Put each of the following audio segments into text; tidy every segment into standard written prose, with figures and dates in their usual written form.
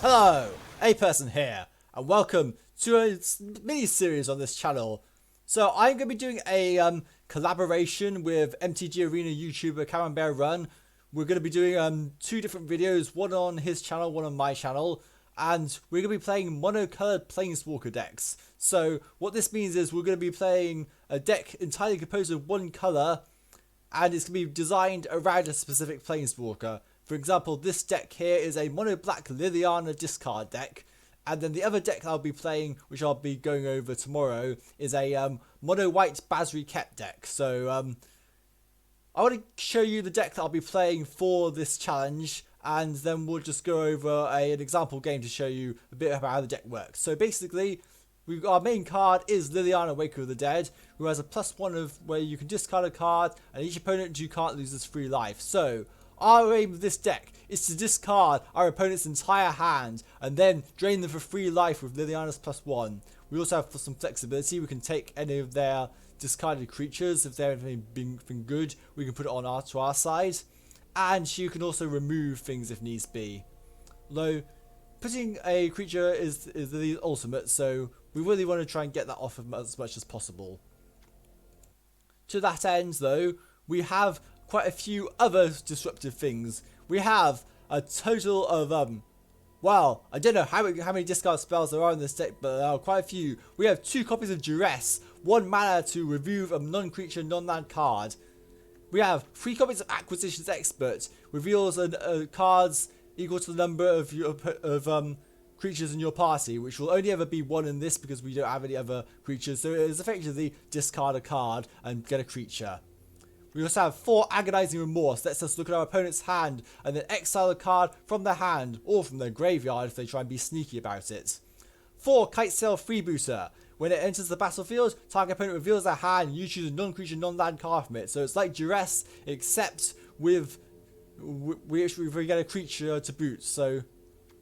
Hello, A Person here, and welcome to a mini-series on this channel. So I'm going to be doing a collaboration with MTG Arena Youtuber CamembertRun. We're going to be doing two different videos, one on his channel, one on my channel, and we're going to be playing mono-colored Planeswalker decks. So what this means is we're going to be playing a deck entirely composed of one color, and it's going to be designed around a specific Planeswalker. For example, this deck here is a mono-black Liliana discard deck, and then the other deck I'll be playing, which I'll be going over tomorrow, is a mono-white Basri Kep deck. So I want to show you the deck that I'll be playing for this challenge, and then we'll just go over an example game to show you a bit about how the deck works. So basically, our main card is Liliana, Waker of the Dead, who has a +1 of where you can discard a card, and each opponent you can't loses 3 life. So our aim with this deck is to discard our opponent's entire hand and then drain them for 3 life with Liliana's +1. We also have some flexibility. We can take any of their discarded creatures. If they're anything good, we can put it on to our side. And you can also remove things if needs be. Although putting a creature is the ultimate, so we really want to try and get that off as much as possible. To that end though, we have quite a few other disruptive things. We have a total of well, I don't know how many discard spells there are in this deck, but there are quite a few. We have 2 copies of Duress, 1 mana to remove a non-creature, non-land card. We have 3 copies of Acquisitions Expert, reveals cards equal to the number of creatures in your party, which will only ever be 1 in this because we don't have any other creatures. So it is effectively discard a card and get a creature. We also have 4 Agonizing Remose, lets us look at our opponent's hand and then exile a card from their hand or from their graveyard if they try and be sneaky about it. 4 Kitesail Freebooter, when it enters the battlefield, target opponent reveals their hand and you choose a non-creature, non-land card from it. So it's like Duress, except with we get a creature to boot, so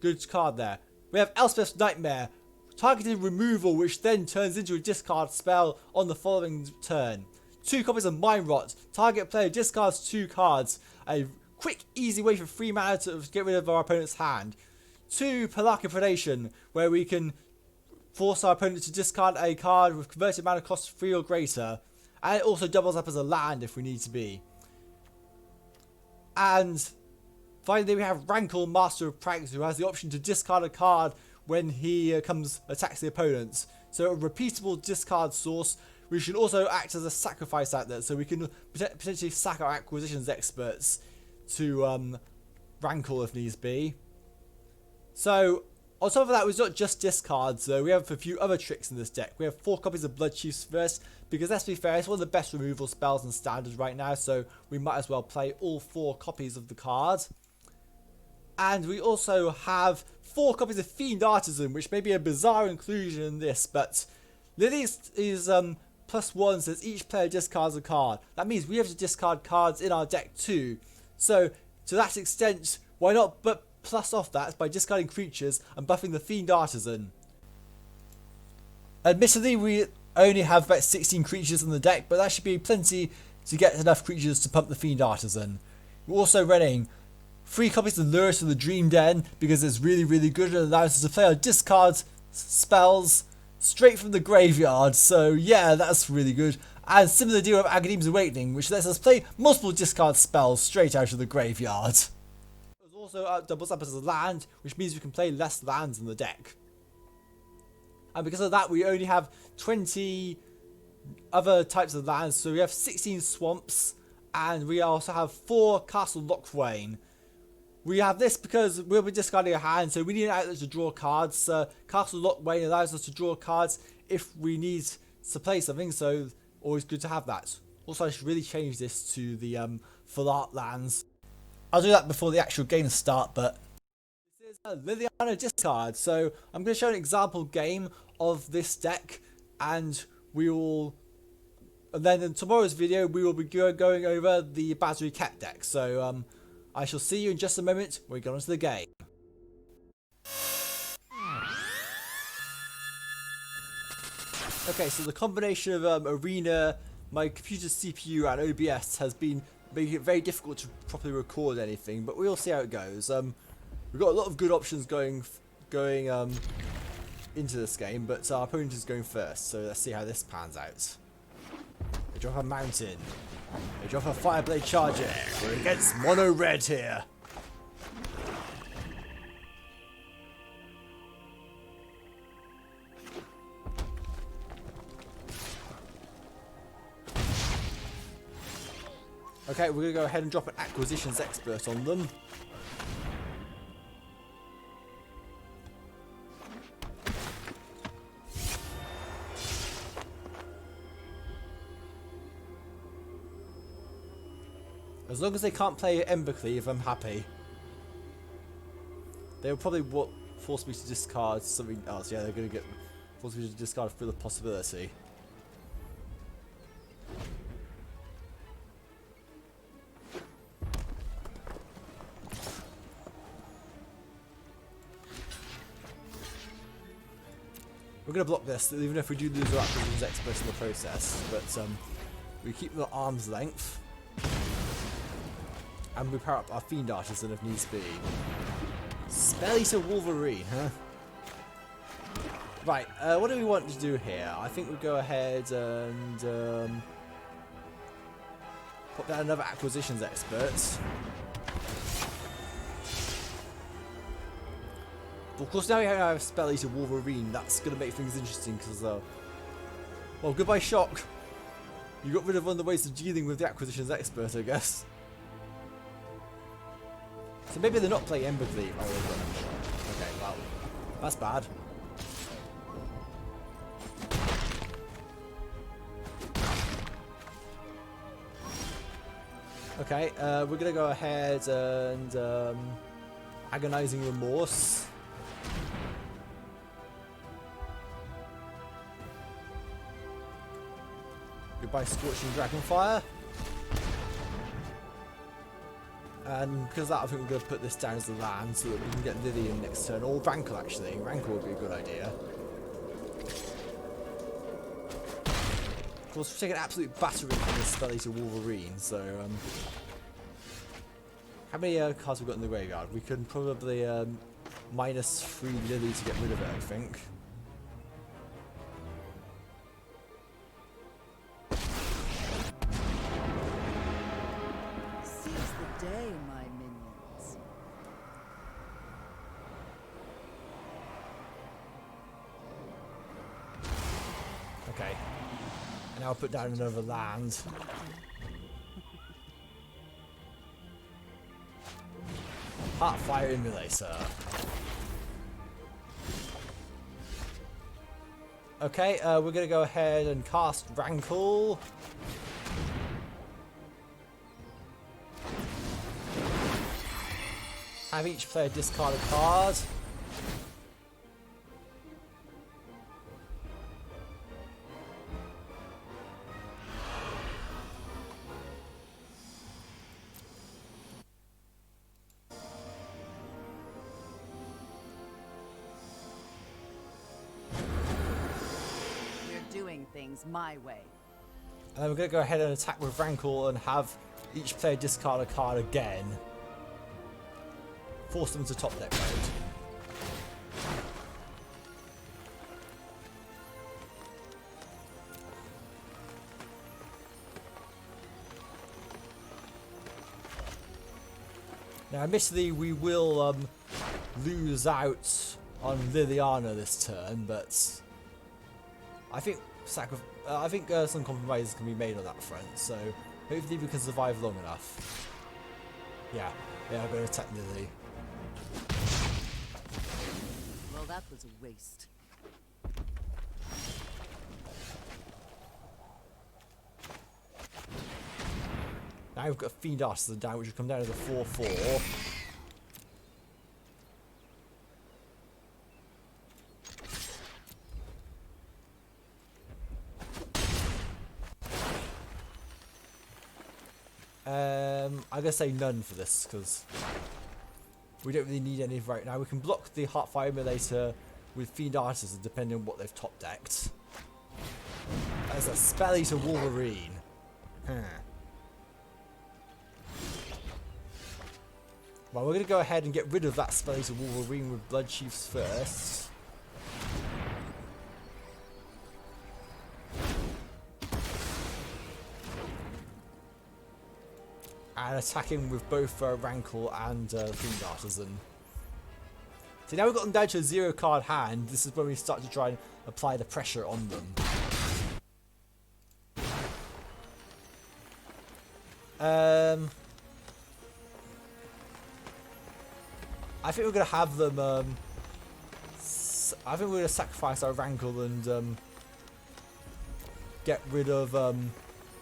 good card there. We have Elspeth's Nightmare, targeted removal which then turns into a discard spell on the following turn. 2 copies of Mind Rot, target player discards 2 cards, a quick easy way for 3 mana to get rid of our opponent's hand. 2 Pelaka Predation, where we can force our opponent to discard a card with converted mana cost 3 or greater, and it also doubles up as a land if we need to be. And finally we have Rankle, Master of Pranks, who has the option to discard a card when he attacks the opponent. So a repeatable discard source. We should also act as a sacrifice outlet, so we can potentially sack our Acquisitions Experts to Rankle if needs be. So on top of that, we've not just discards though. We have a few other tricks in this deck. We have 4 copies of Bloodchief first, because let's be fair, it's one of the best removal spells in standard right now, so we might as well play all 4 copies of the card. And we also have 4 copies of Fiend Artisan, which may be a bizarre inclusion in this, but Lily's is +1 says each player discards a card. That means we have to discard cards in our deck too. So to that extent, why not but plus off that by discarding creatures and buffing the Fiend Artisan. Admittedly, we only have about 16 creatures in the deck, but that should be plenty to get enough creatures to pump the Fiend Artisan. We're also running 3 copies of Duress of the Dream Den because it's really good and allows us to play our discard spells straight from the graveyard, so yeah, that's really good. And similar deal with Agonizing Awakening, which lets us play multiple discard spells straight out of the graveyard. It also doubles up as a land, which means we can play less lands in the deck. And because of that, we only have 20 other types of lands, so we have 16 swamps, and we also have 4 Castle Locthwain. We have this because we'll be discarding a hand, so we need an outlet to draw cards. Castle Locthwain allows us to draw cards if we need to play something, so always good to have that. Also, I should really change this to the full art lands. I'll do that before the actual game start, but this is a Liliana discard, so I'm going to show an example game of this deck, and then in tomorrow's video we will be going over the Basri Kep deck. So I shall see you in just a moment when we get onto the game. Okay, so the combination of Arena, my computer's CPU and OBS has been making it very difficult to properly record anything, but we'll see how it goes. We've got a lot of good options going going into this game, but our opponent is going first, so let's see how this pans out. They drop a mountain. They drop a Fireblade Charger. We're against mono red here. Okay, we're going to go ahead and drop an Acquisitions Expert on them. As long as they can't play Embercleave, I'm happy. They'll probably force me to discard something else. Yeah, they're going to force me to discard for the possibility. We're going to block this, even if we do lose our Acquisitions Expert in the process. But we keep them at arm's length. And we power up our Fiend Artisan if needs be. Spell Eater Wolverine, huh? Right, what do we want to do here? I think we'll go ahead and put down another Acquisitions Expert. Of course, now we have Spell Eater Wolverine. That's going to make things interesting because, well, goodbye Shock. You got rid of one of the ways of dealing with the Acquisitions Expert, I guess. So maybe they're not playing Embercleave. Oh, okay, well, that's bad. Okay, we're going to go ahead and Agonizing Remose. Goodbye Scorching Dragonfire. And because of that, I think we're going to put this down as the land so that we can get Liliana next turn. Or Rankle, actually. Rankle would be a good idea. Of course, we're taking an absolute battering from this Spell Eater Wolverine, so... how many cards have we got in the graveyard? We can probably -3 Lily to get rid of it, I think. Okay. And I'll put down another land. Heartfire Emulator. Okay, we're going to go ahead and cast Rankle. Have each player discard a card. Things my way. And then we're going to go ahead and attack with Rankle and have each player discard a card again. Force them to top deck mode. Now admittedly we will lose out on Liliana this turn, but I think some compromises can be made on that front, so hopefully we can survive long enough. Yeah, I'm going to attack Lily. Well, that was a waste. Now we've got Fiend Artisan down, which will come down as a 4/4. I'm going to say none for this, because we don't really need any right now. We can block the Heartfire Emulator with Fiend Artisan, depending on what they've top decked. That's a Spell Eater Wolverine. Well, we're going to go ahead and get rid of that Space of Wolverine with Bloodchiefs first. And attacking with both Rankle and Fiend Artisan. So now we've got them down to a 0 card hand. This is when we start to try and apply the pressure on them. I think we're going to have them, I think we're going to sacrifice our Rankle and get rid of,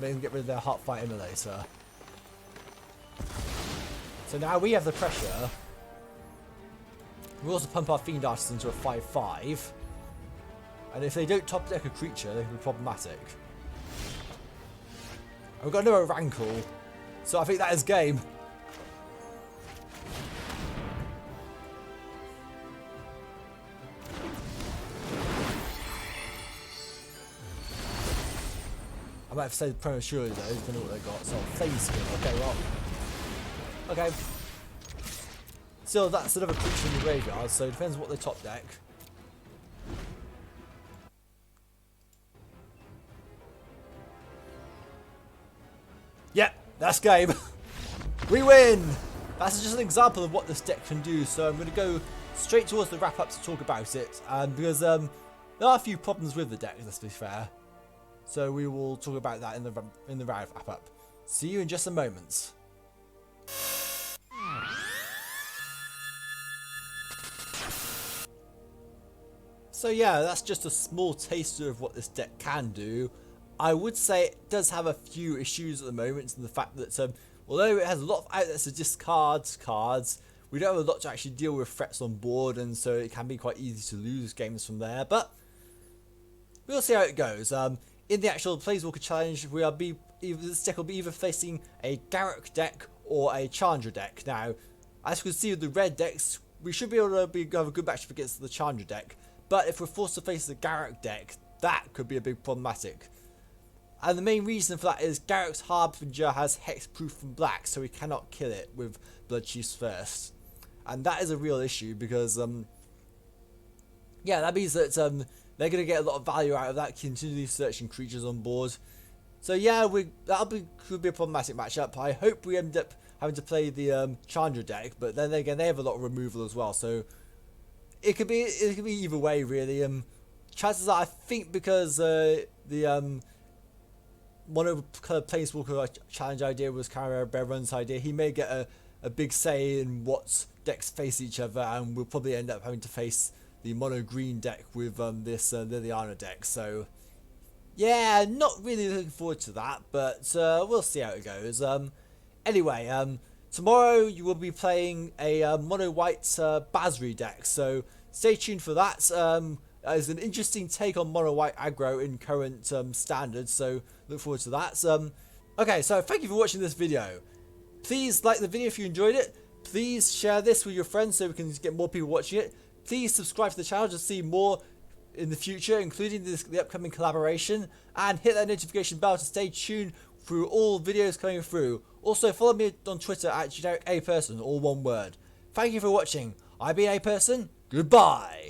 make them get rid of their Heartfight Immolator. So now we have the pressure. We also pump our Fiend Artisan to a 5/5. And if they don't top deck a creature, they can be problematic. And we've got another Rankle. So I think that is game. I might have said prematurely though, depending on what they got. So Flame Skin, okay, well. Okay. Still, that's another creature in the graveyard, so it depends on what they top deck. Yep, that's game. We win! That's just an example of what this deck can do, so I'm going to go straight towards the wrap-up to talk about it, because there are a few problems with the deck, let's be fair. So we will talk about that in the wrap-up. See you in just a moment. So yeah, that's just a small taster of what this deck can do. I would say it does have a few issues at the moment, in the fact that although it has a lot of outlets to discard cards, we don't have a lot to actually deal with threats on board, and so it can be quite easy to lose games from there. But we'll see how it goes. In the actual Planeswalker challenge, this deck will be either facing a Garruk deck or a Chandra deck. Now, as you can see with the red decks, we should be able to have a good matchup against the Chandra deck. But if we're forced to face the Garruk deck, that could be a big problematic. And the main reason for that is Garruk's Harbinger has hexproof from black, so we cannot kill it with Bloodchiefs first. And that is a real issue because, yeah, that means that they're going to get a lot of value out of that, continually searching creatures on board. So yeah, could be a problematic matchup. I hope we end up having to play the Chandra deck, but then again, they have a lot of removal as well, so it could be either way really. Chances are, I think because the mono kind of Planeswalker challenge idea was CamembertRun's idea, he may get a big say in what decks face each other, and we'll probably end up having to face the mono green deck with this Liliana deck. So yeah, not really looking forward to that, but we'll see how it goes. Anyway, tomorrow you will be playing a mono white Basri deck, so stay tuned for that. It's an interesting take on mono white aggro in current standards, so look forward to that. Okay, so thank you for watching this video. Please like the video if you enjoyed it. Please share this with your friends so we can get more people watching it. Please subscribe to the channel to see more in the future, including the upcoming collaboration, and hit that notification bell to stay tuned through all videos coming through. Also, follow me on Twitter at GenericAperson, all one word. Thank you for watching. I've been A Person. Goodbye.